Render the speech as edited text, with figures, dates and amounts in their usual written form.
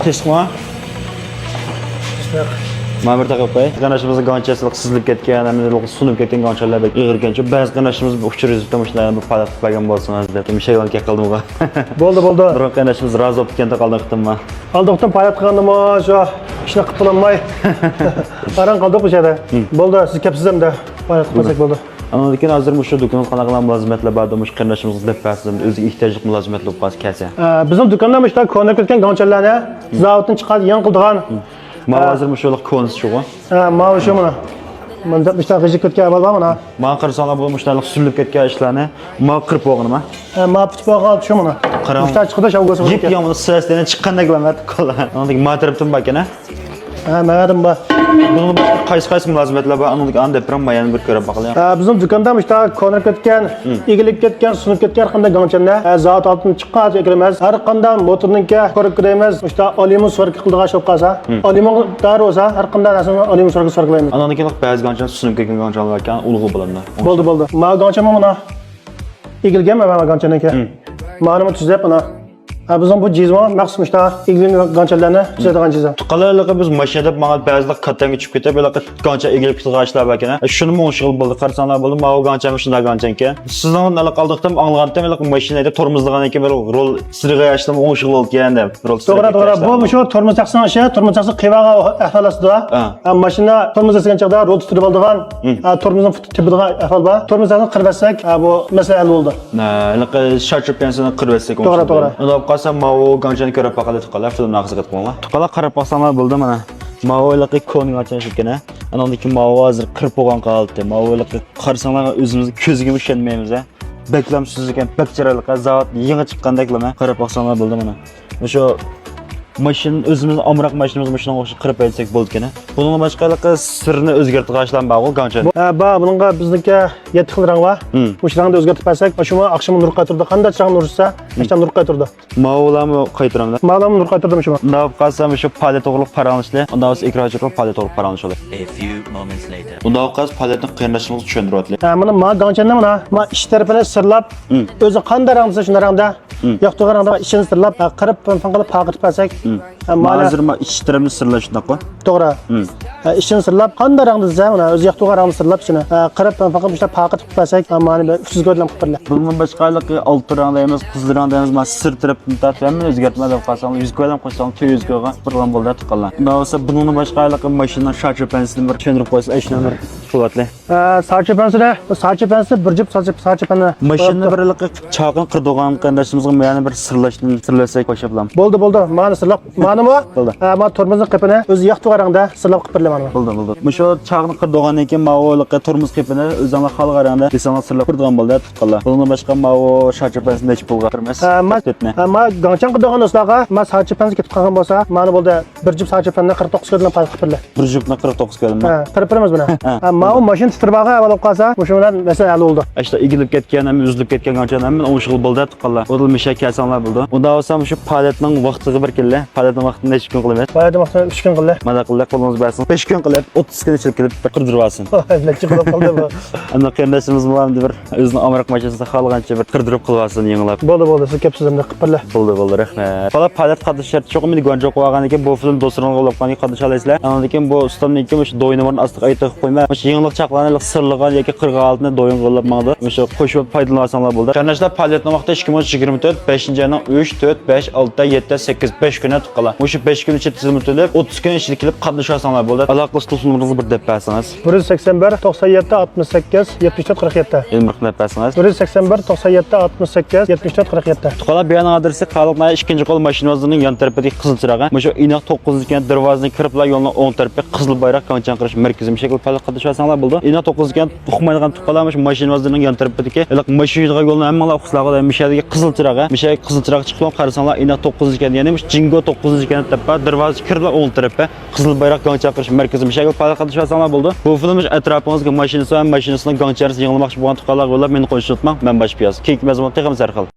Teskma. Mana bir taqib qo'y. Qanashimizning ganchasilik sizilib ketgan, sunib ketgan ganchalar bek ig'irgancha ba'zi qanashimiz uchirib tomoshlagan bir palat qilgan bo'lsangiz deb mishaylarga qildim uga. Bo'ldi. Biroq qanashimiz rozi bo'lib ketganda qoldiqdimmi? Aldıqdan palat qilgandimi, shu ishni qilib bo'lmay. Qaran qoldiq o'sha yerda. Bo'ldi, siz kelibsizmi? Palat qilsak bo'ldi. Andan keyin hozir shu do'kon qanaqa mulozimatlar bor, mush qanashimiz deb pasdim, o'ziga ehtiyojli mulozimatlar bo'lib qolsa kelsa. Bizning do'konda ishlar ko'rinib ketgan ganchalarni zavoddan chiqarib yan qildigan. Men hozir shular ko'nis shuga. Mana shu mana. Manda ishlar g'ijib ketgan avval mana. Men qirsanlar bu mushtarlik surilib ketgan ishlarni men qirib qo'yganman. Men pitpoqqa shu mana. Ishlar chiqdi shavg'asi. Yip yomon stressdan chiqqandek qilaman qo'llar. Andan matribdim bakana. Ma'lum bor. Bunun qaysi mulozimatlar bor, uni deb bayonini bir ko'rib baqalayam. Bizning do'konda ishlar ko'rinib ketgan, egilib ketgan, sunib ketgan qanday ganchanlar zavod oltin chiqqan emas. Har qanday motorninki ko'rib ko'ramiz. Ishlar alyumin svarka qildigan shop qolsa, alyumin dar bo'lsa, har qanday narsani alyumin svarka svarkalaymiz. Andan keyin ba'zi ganchalar sunib ketgan ganchalar ekan, ulg'u bo'ladi. Bo'ldi. Men gancham mana egilganmi men ganchaniki. Ma'lumot tuzab mana. Bizning bu jizma maxsus ishda egilgan ganchalarni tuzadigan jizma. Tuqqanlarga biz mashinada ma'lum ba'zilar qatdan uchib ketib, bular gancha egilib ketgan ishlar bor ekan. Shuni mo'shg'il bo'ldi, qarsanlar bo'ldi, men gancham shunday ganchan ekan. Sizdan nima qoldiqdim, anglagandim, bular mashinada tormozlagan ekan, bir rol sirg'a yashdim, mo'shg'il bo'lgan deb. To'g'ri. Bu shu tormoz taqsan ishi, tormoz taqsi qivaga ahvolasida. Mashina tormoz tasgan chaqda rol tutirib oldigan, tormozning tibidigan ahvol bor. Tormozdan qirbasak, bu masala bo'ldi. Sharchib pensiyani qirbasak. To'g'ri. Mao ganchani ko'rib baqalar tuqqanlar filmni aqsiga qo'yganlar. Tuqqanlar qarab baqsanlar bo'ldi mana. Mao'larga ko'n ganchani shikana. Andan keyin Mao hozir qirib qo'ygan qoldi. Mao'larga qarsanlar o'zimizning ko'ziga ishonmaymiz a. Beklamsiz ekan, bakteriyalar zavod yangi chiqqandeklar qarab baqsanlar bo'ldi mana. O'sha mashina o'zimiz amroq mashinamiz shunga o'xshab qirib aytsak bo'ldi ekan. Bundan boshqalarga sirni o'zgartirib ashlan bor ganchani. Bunga bizniki 7 xil rang bor. O'sha rangni o'zgartirib olsak, shuni oqshom nur qaytirdi. Qanday chiroq nur ursa, ashtam nur qaytirdi. Mao'larni qaytiramlar. Mao'larni nur qaytirdim shuni. Unda qasam shu palet to'g'riliq paranishli, unda o'z ekranchiroq palet to'g'riliq paranish bo'ladi. A few moments later. Unda qas paletni qiynashimizni tushuntiryapti. Mana ganchani mana ish tarafini sirlab, o'zi qanday rang bo'lsa shunday rangda, yoqtigan rangda ishini sirlab, qirib qilib paqirib olsak, hozir men ish tarafini sirlash shunday. To'g'ri. Ishini sirlab, qanday rangda desa, mana o'zi yoqtigan rangni sirlab shuni qirib qilib ishlar paqirib olsak, mana 300 ga bilan qilib. Bundan boshqalar olti rangda emas, qizil rangda emas, men sir tarafini tatlamni o'zgartmada qolsam, 100 ga bilan qo'shsam 200 ga qirgan bo'ladi tuqqanlar. Unda bo'lsa bundan boshqalar mashina sharcha pensini bir tushuntirib qo'ysa, ishni bir quvvatli. Sarcha pensi bir jip sarcha penni. Mashina birlik chaqin qirdigan qandashimizga yana bir sirlasak qo'shiblam. Bo'ldi. Mana sirlab, manimi? Men tormozning qipini o'zi yoqtigan rangda sirlab qilib berlaman. Bo'ldi. Mushu chaqin qirdigandan keyin ma'volikqa tormoz qipini o'zinglar xalqa rangda desanglar sirlab qirdigan bo'ldi tuqqanlar. Bundan boshqa ma'vo sharcha pensini hech pulga kirmas. Men ganchan qirdigan do'stlarga men sarcha pensi ketib qolgan bo'lsa, mana bo'ldi bir jip sarcha penni 49 ga bilan qilib berlar. Bir jipni 49 ga bilan. Qirib beramiz buni. Men mashina titirbaga avval olib qolsa, o'sha bilan masala hal bo'ldi. İşte egilib ketgan, uzilib ketgan ganchadan men o'shg'il bo'ldi tuqqanlar. O'rilmisha kelsanlar bo'ldi. Unda olsam shu paletning vaqtiga bir killa, paletning vaqtini necha kun qilamiz? Paletning vaqtini 3 kun qilib. Mana qilib qo'limiz bersin. 5 kun qilib, 30 kun ichida kelib qirdirib olsin. Necha qilib qildi bu. Ana qendashimiz bilan bir o'zining amroq mashinasida qolgancha bir qirdirib qilib olsin yanglab. Bo'ldi, siz kelibsizmi? Qilib berlar. Bo'ldi, rahmat. Faqat palet qadishlar cho'qimli gancha qo'ygan ekan, bu film do'stlarga qo'laqani qadish olasizlar. Andan keyin bu ustamniki o'sha do'yinimni ostiga aytib qo'yma. O'sha yangilik chaqlanib sirligan yoki qirg'an altında doyun qo'llab maqdi. O'sha qo'shib foydalansanlar bo'ldi. Qardoshlar, faoliyatning vaqti 2024 5-oyning 3, 4, 5, 6, 7, 8, 5 kuni tuqqanlar. O'sha 5 kun ichida tizim o'tilib, 30 kun ichida kelib qatnashsanlar bo'ldi. Aloqali telefoningizni bir deb bersangiz. 181 97 68 74 47. Endi qilib bersangiz. 181 97 68 74 47. Tuqqanlar bayon adresi Qaliqnay 2-qo'l mashinamizning yon tarafidagi qizil chirog'i. O'sha inoq 9 ekan darvozaning kiriblar yo'lning o'ng tarafiga qizil bayroq ko'nchan qilish markaziy shakl faoliyat qatnashsanlar bo'ldi. Inoq 9 ekan uqmaydigan tuqqanlar mashinamizning yon tarafidagi mashinaga yo'lni hammalar uqslarga mishadagi qizil chirog'i. Mishaga qizil chiroq chiqib qarasanlar inoq 9 ekan, ya'ni Jingo 9 ekan deb darvoza kiriblar o'ng tarafga qizil bayroq ko'nchan qilish markaziy shakl faoliyat qatnashsanlar bo'ldi. Bu film atrofingizga mashinasi va mashinasining ko'nchanini yig'ilmoqchi bo'lgan tuqqanlar bo'lib, meni qo'shib o'tmang. Men Boshpiyaz. Keyingi mazmun texnik sarxil.